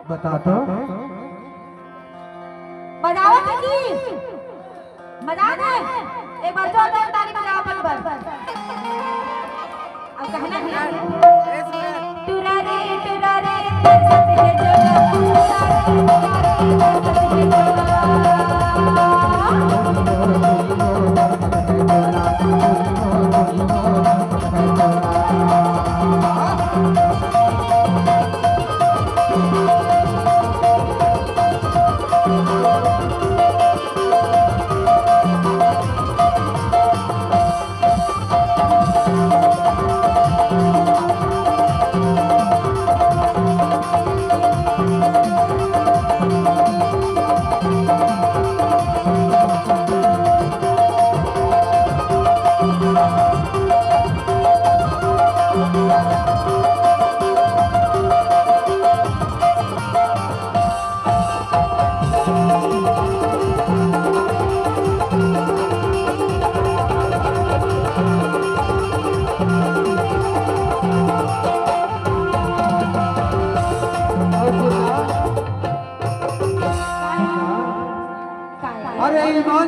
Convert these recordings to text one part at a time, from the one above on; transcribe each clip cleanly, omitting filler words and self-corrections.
बता तो बजाओ जी मजा दे एक बार जोरदार ताली बजाओ अपन पर अब कहना है टुरा रे सब है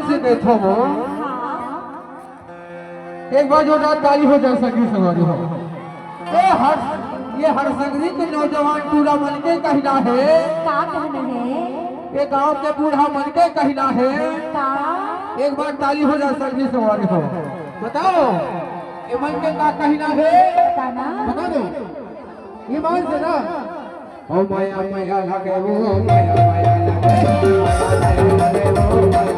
से देखो वो एक बार जो ताली हो जाए सगी सवारी हो ये हर संगरी के नौजवान पूरा मन के कहना है का कहना है ये गांव के बूढ़ा मन के कहना है का एक बार ताली हो जाए सगी सवारी हो बताओ ये मन के का कहना है बताना बता दो ये मान से ना ओ माया माया लगे वो माया माया लगे वो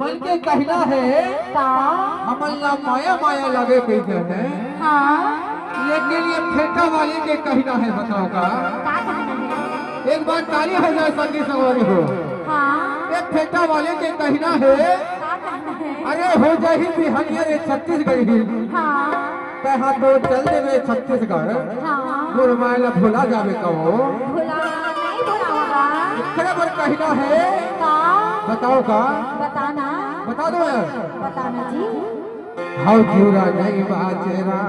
मन के कहना है का हमला माया माया लगे कैसे है हाँ लेकिन ये फेटा वाले के कहना है बताओ का का कहना है एक बार ताली हो जाए संगी सवारी हो हाँ एक फेटा वाले के कहना है का कहना है अरे हो जाही बिहानिया रे छत्तीसगढ़ ही हाँ कहा तो चल देवे छत्तीसगढ़ हाँ गुरमाइला भुला जावे कहो भुला नहीं भुलाऊंगा इतने पर कहना है का बताओ का बताना बता दो यार बताना जी हाउ क्यों नहीं बाजेरा